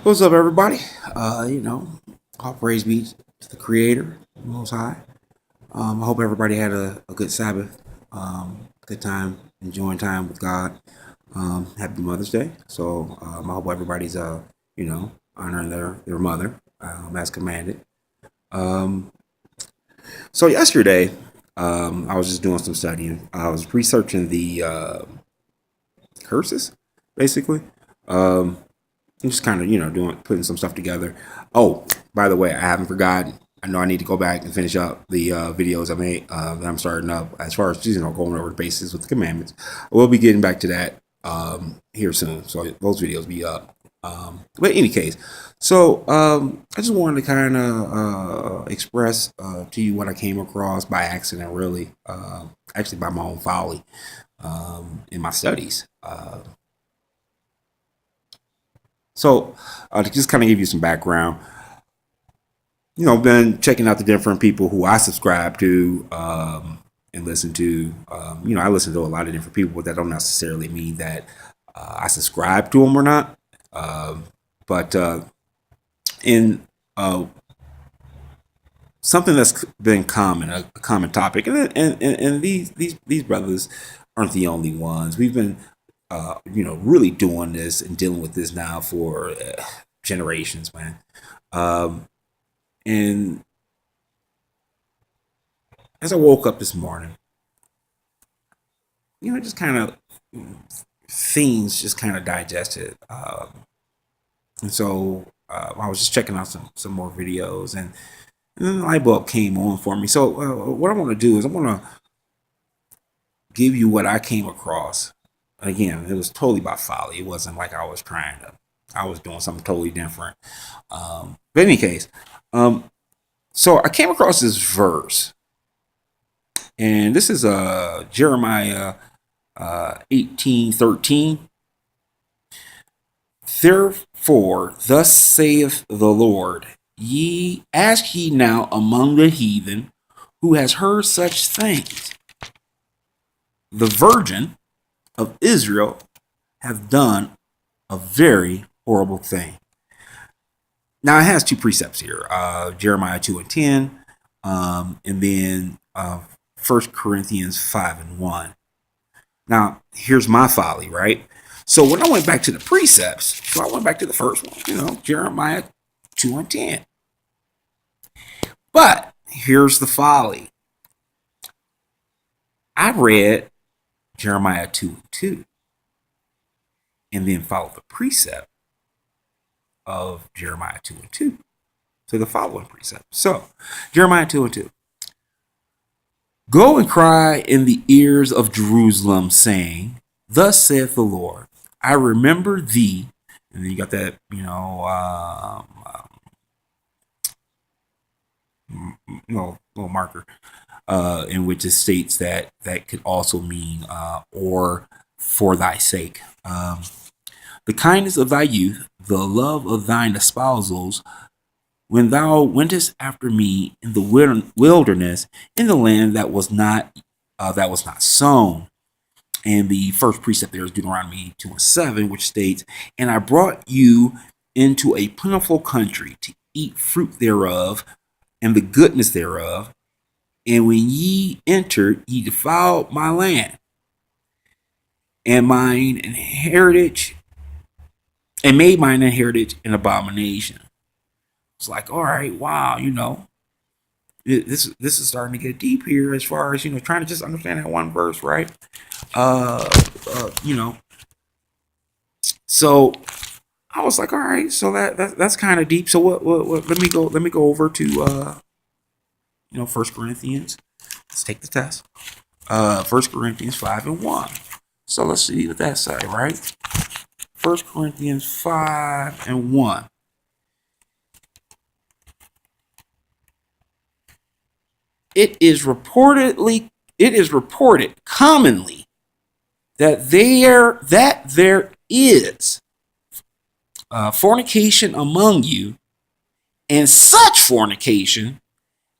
What's up, everybody? All praise be to the Creator, Most High. I hope everybody had a good Sabbath, good time, enjoying time with God. Happy Mother's Day. So I hope everybody's, honoring their mother as commanded. Um, so yesterday, I was just doing some studying. I was researching the curses, basically. Um, I'm just kind of, putting some stuff together. Oh, by the way, I haven't forgotten. I know I need to go back and finish up the videos I made that I'm starting up as far as, going over the basis with the commandments. We'll be getting back to that here soon. So those videos be up. But in any case, so I just wanted to kind of express to you what I came across by accident, really, actually by my own folly in my studies. To just kind of give you some background, been checking out the different people who I subscribe to and listen to. I listen to a lot of different people, but that don't necessarily mean that I subscribe to them or not. But in something that's been common, a common topic, and these brothers aren't the only ones. We've been really doing this and dealing with this now for generations, man. And as I woke up this morning, just kind of things just kind of digested. And so I was just checking out some more videos, and then the light bulb came on for me. So what I want to do is I want to give you what I came across. Again, it was totally by folly. It wasn't like I was doing something totally different. But in any case, so I came across this verse, and this is Jeremiah 18:13. Therefore, thus saith the Lord, ask ye now among the heathen, who has heard such things. The virgin of Israel have done a very horrible thing. Now it has two precepts here, Jeremiah 2:10, and then 1 Corinthians 5:1. Now here's my folly, right? So when I went back to the precepts, so I went back to the first one, Jeremiah 2:10. But here's the folly. I read Jeremiah 2:2, and then followed the precept of Jeremiah 2:2 to the following precept. So, Jeremiah 2:2. Go and cry in the ears of Jerusalem, saying, thus saith the Lord, I remember thee. And then you got that, little marker in which it states that could also mean or for thy sake. The kindness of thy youth, the love of thine espousals, when thou wentest after me in the wilderness, in the land that was not sown. And the first precept there is Deuteronomy 2:7, which states, and I brought you into a plentiful country to eat fruit thereof and the goodness thereof. And when ye entered, ye defiled my land and mine heritage, and made mine heritage an abomination. It's like, all right, wow, this is starting to get deep here as far as trying to just understand that one verse, right? So I was like, all right, so that's kind of deep. So what? Let me go over to 1 Corinthians. Let's take the test. 1 Corinthians 5:1. So let's see what that says, right? 1 Corinthians 5:1. It is reported commonly that there is fornication among you, and such fornication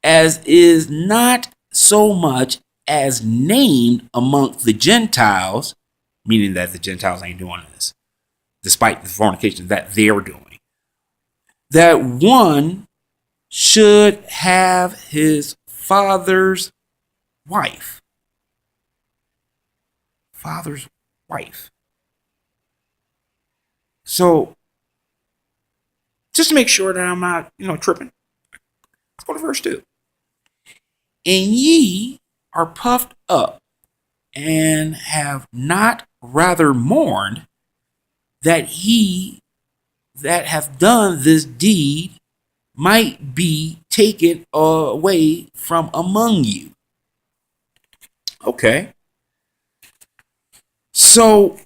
as is not so much as named among the Gentiles, meaning that the Gentiles ain't doing this, despite the fornication that they're doing. that one should have his father's wife. Father's wife. So, just to make sure that I'm not, tripping, let's go to verse 2. And ye are puffed up, and have not rather mourned, that he that hath done this deed might be taken away from among you. Okay. So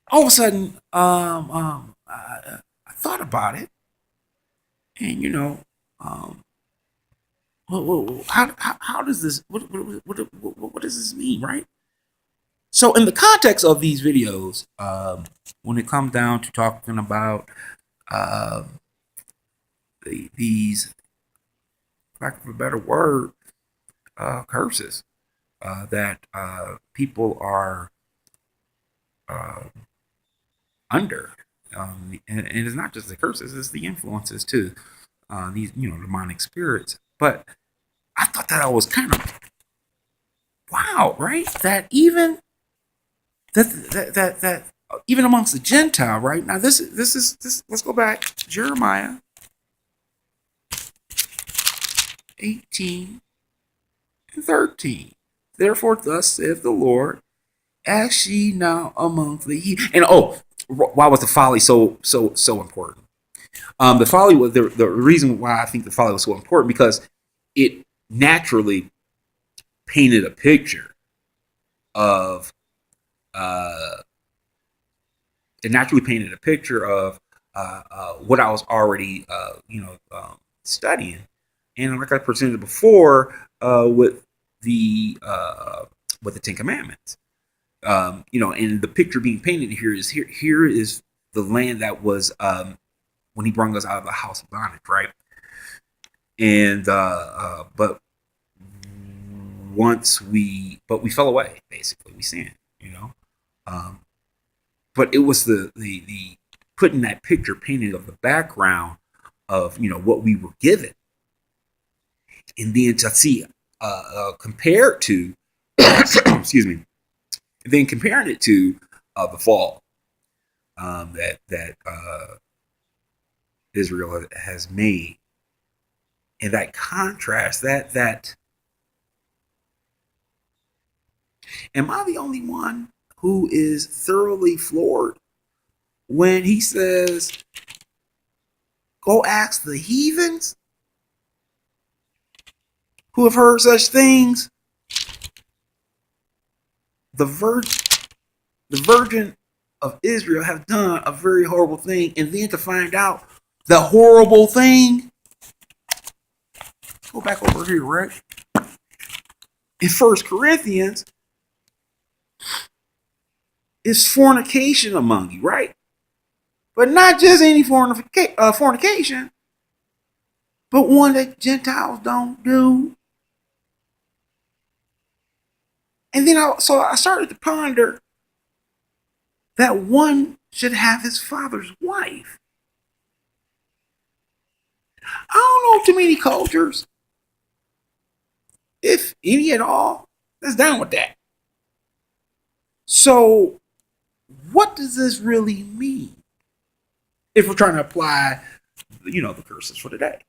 all of a sudden, I thought about it, and how does this? What does this mean, right? So, in the context of these videos, when it comes down to talking about these, for lack of a better word, curses that people are under, and it's not just the curses; it's the influences too. These, demonic spirits. But I thought that was kind of wow, right? That even that even amongst the Gentile, right? Now this is let's go back. Jeremiah 18 and 13. Therefore, thus saith the Lord, ask ye now among the heathen. And why was the folly so important? The folly was the reason why I think the folly was so important, because it naturally painted a picture of what I was already studying, and like I presented before with the Ten Commandments. And the picture being painted here is the land that was when he brought us out of the house of bondage, right? And but we fell away, basically. We sinned, but it was the putting that picture painted of the background of what we were given, and then to see compared to excuse me, and then comparing it to the fall that Israel has made, and that contrast, that am I the only one who is thoroughly floored when he says, go ask the heathens who have heard such things? The virgin of Israel have done a very horrible thing, and then to find out the horrible thing. Go back over here, right? In 1 Corinthians, is fornication among you, right? But not just any fornication, but one that Gentiles don't do. And then I started to ponder that one should have his father's wife. I don't know too many cultures, if any at all, that's down with that. So, what does this really mean if we're trying to apply, the curses for today?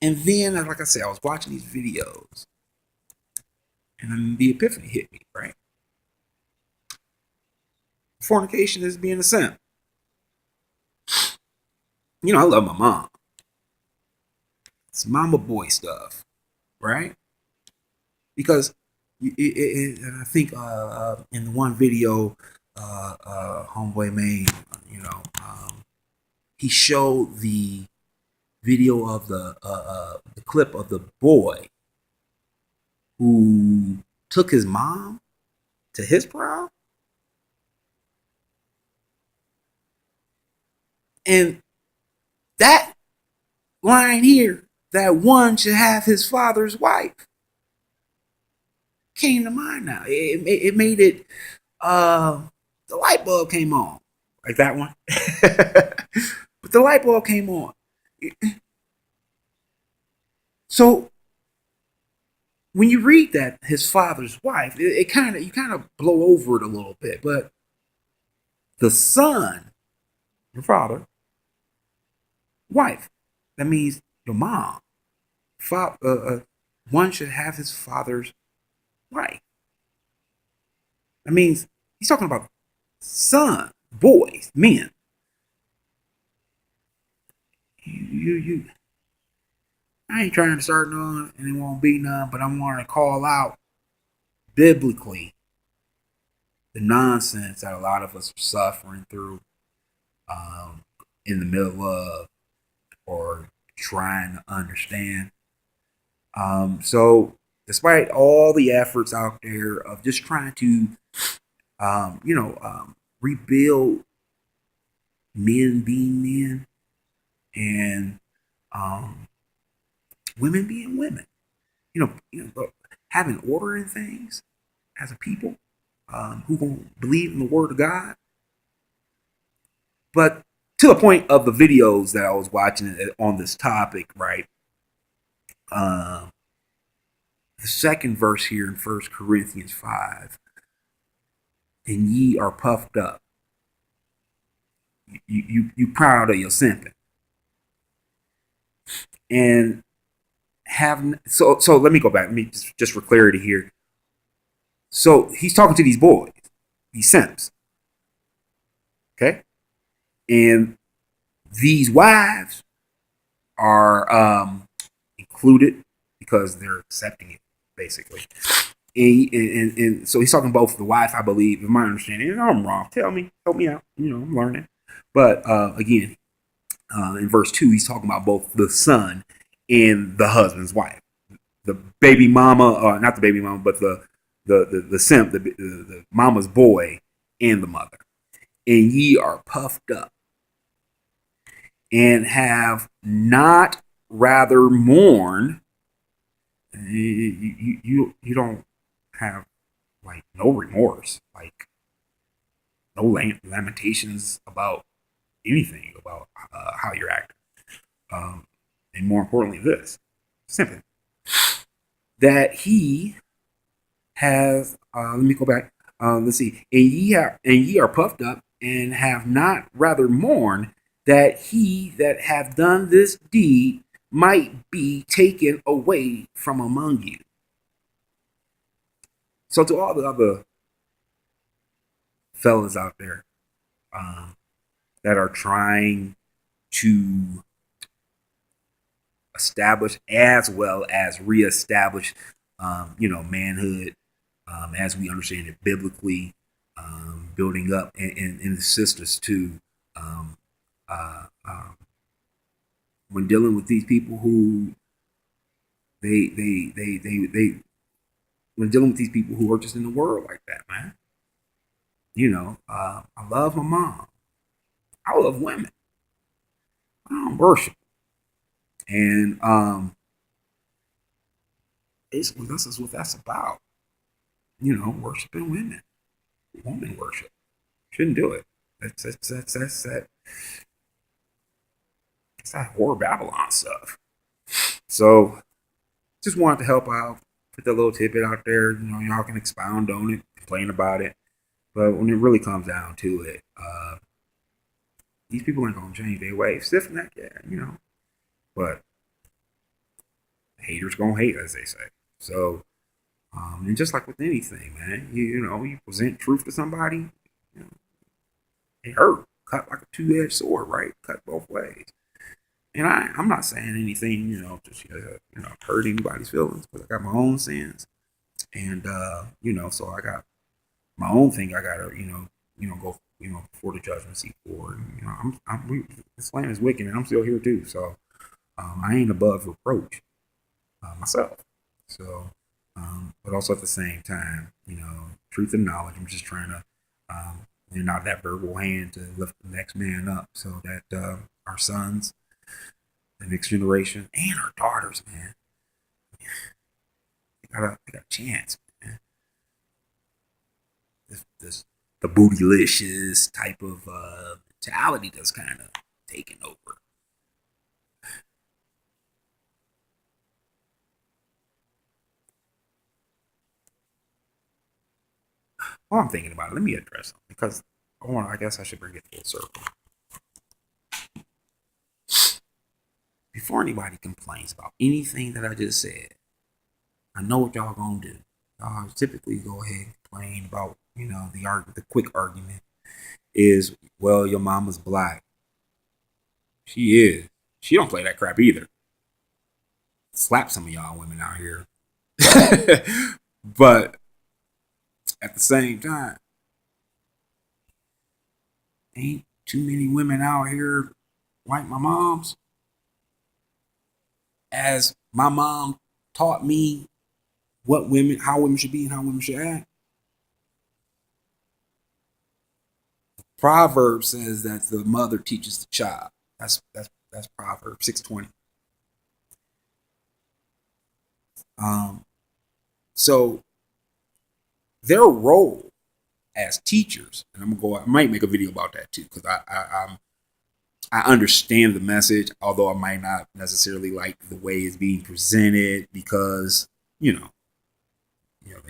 And then, like I said, I was watching these videos, and then the epiphany hit me, right? Fornication is being a sin. I love my mom. It's mama boy stuff, right? Because I think in the one video, homeboy made, he showed the video of the clip of the boy who took his mom to his prom, and that line here, that one should have his father's wife, came to mind now. It made it uh, the light bulb came on, like that one. But the light bulb came on. So when you read that his father's wife, it kind of you kind of blow over it a little bit. But the son, your father, wife, that means your mom. One should have his father's wife. That means he's talking about son, boys, men. You I ain't trying to start none, and it won't be none, but I'm wanting to call out biblically the nonsense that a lot of us are suffering through, um, in the middle of, or trying to understand. So, despite all the efforts out there of just trying to, rebuild men being men and um, women being women, having order in things as a people, who gonna believe in the word of God. But to the point of the videos that I was watching on this topic, right? Um, the second verse here in 1 Corinthians 5, and ye are puffed up. You proud of your simping, and have so let me go back. Let me just for clarity here. So he's talking to these boys, these simps, okay, and these wives are included because they're accepting it, basically. And so he's talking both the wife, I believe, in my understanding. And I'm wrong. Tell me, help me out. I'm learning. But again, in verse 2, he's talking about both the son and the husband's wife. The baby mama, or not the baby mama, but the simp, the mama's boy, and the mother. And ye are puffed up, and have not rather mourned. You don't have like no remorse, like no lamentations about anything about how you're acting, and more importantly, this simply that he has. Let me go back. Let's see. And ye are puffed up, and have not rather mourned that he that hath done this deed might be taken away from among you. So to all the other fellas out there, that are trying to establish as well as reestablish, manhood, as we understand it biblically, building up, and the sisters too. Um, uh, um, when dealing with these people who they when dealing with these people who are just in the world like that, man. I love my mom. I love women. I don't worship, and basically this is what that's about. Worshiping women, woman worship. Shouldn't do it. That's that horror Babylon stuff. So just wanted to help out, put that little tidbit out there. Y'all can expound on it, complain about it, but when it really comes down to it, these people ain't gonna change their ways. Stiff neck, yeah. But haters gonna hate, as they say. So, and just like with anything, man, you present truth to somebody, it hurt, cut like a two-edged sword, right? Cut both ways. And I'm not saying anything, just hurt anybody's feelings, but I got my own sins, and so I got my own thing. I gotta, go, before the judgment seat for, and this land is wicked, and I'm still here too. So I ain't above reproach, myself. So, but also at the same time, truth and knowledge. I'm just trying to, not that verbal hand to lift the next man up, so that our sons, the next generation, and our daughters, man, they got a chance, man. the bootylicious type of mentality that's kind of taken over. While I'm thinking about it, let me address something because I guess I should bring it full circle. Before anybody complains about anything that I just said, I know what y'all gonna do. Y'all typically go ahead and complain about, the quick argument is, well, your mama's black. She is. She don't play that crap either. Slap some of y'all women out here. But at the same time, ain't too many women out here like my mom's. As my mom taught me how women should be and how women should act. Proverb says that the mother teaches the child. That's Proverbs 6:20. So their role as teachers, and I might make a video about that too, because I understand the message, although I might not necessarily like the way it's being presented, because they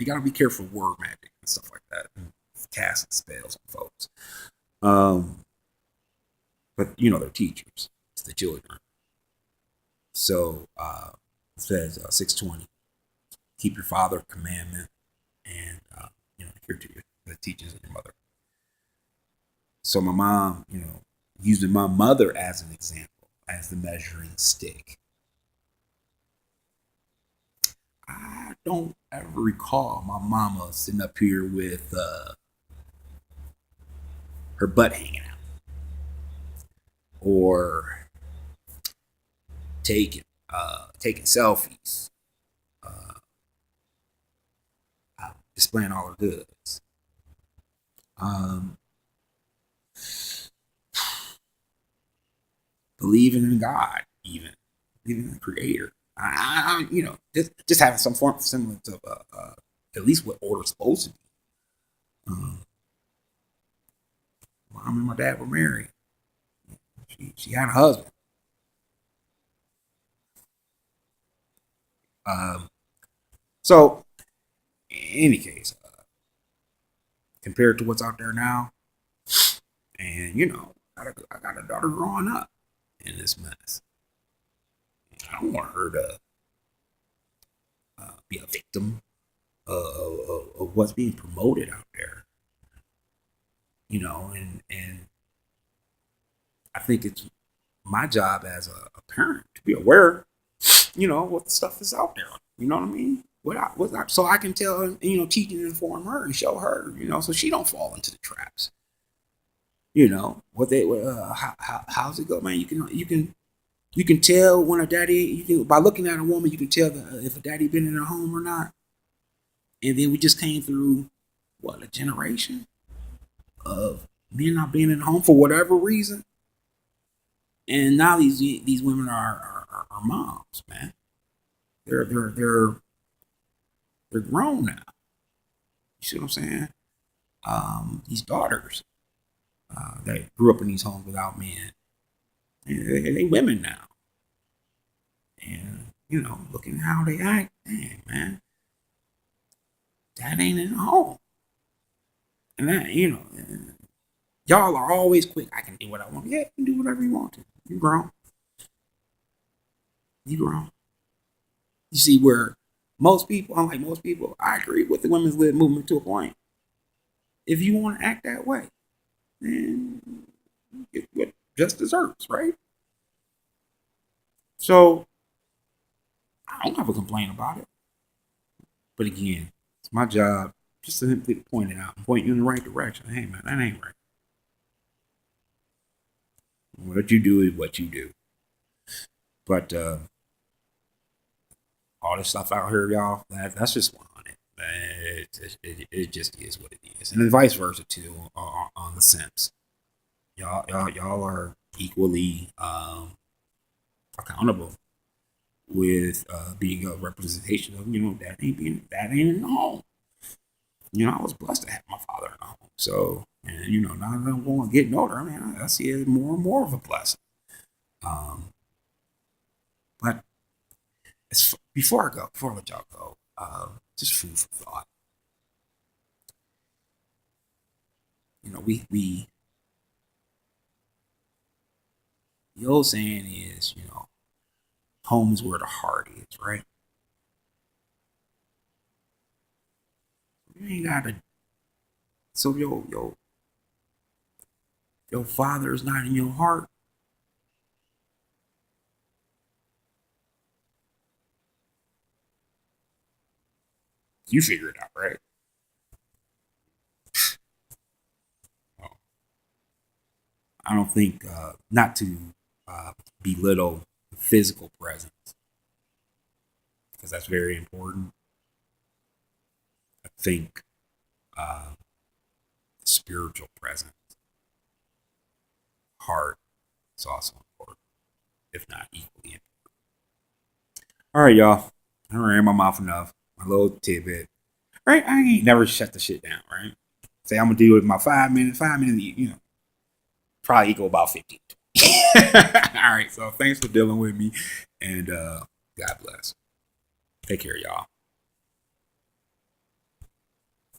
gotta be careful of word magic and stuff like that, and casting spells on folks. But they're teachers. It's the children. So it says 6:20. Keep your father commandment, and adhere to the teachings of your mother. So my mom, using my mother as an example, as the measuring stick. I don't ever recall my mama sitting up here with her butt hanging out, or taking selfies, displaying all her goods. Believing in God, even believing in the Creator. Just having some form of semblance of at least what order's supposed to be. Mom and my dad were married. She had a husband. So, in any case, compared to what's out there now, and I got a daughter growing up in this mess. I don't want her to be a victim of what's being promoted out there. And I think it's my job as a parent to be aware, what the stuff is out there. You know what I mean? So I can tell her, teach and inform her and show her, so she don't fall into the traps. How's it go, man? You can tell when a daddy, by looking at a woman, you can tell if a daddy been in her home or not. And then we just came through a generation of men not being in the home for whatever reason. And now these women are moms, man. They're grown now. You see what I'm saying? These daughters that grew up in these homes without men, they women now. And looking how they act, dang, man, that ain't in the home. And that, y'all are always quick. I can do what I want. Yeah, you can do whatever you want to. You grown. You grown. You see where unlike most people, I agree with the women's lib movement to a point. If you want to act that way, then get what just deserves, right? So I don't have a complaint about it. But again, it's my job just to simply point it out and point you in the right direction. Hey man, that ain't right. What you do is what you do. But all this stuff out here, y'all, that's just 100. It just is what it is. And then vice versa too on the SIMPs. Y'all are equally accountable with being a representation of that ain't in the home. I was blessed to have my father in So, and now I'm going getting older. I mean, I see it more and more of a blessing. Um, but before I let y'all go, just food for thought. We the old saying is, home is where the heart is, right? You ain't gotta. So if your father is not in your heart, you figure it out, right? I don't think not to belittle the physical presence because that's very important. I think the spiritual presence, heart, is also important, if not equally important. All right, y'all. I ran my mouth enough. My little tidbit. Right? I ain't never shut the shit down, right? Say I'm gonna do it in my 5 minutes. 5 minutes, probably equal about 50. All right. So thanks for dealing with me, and God bless. Take care, y'all.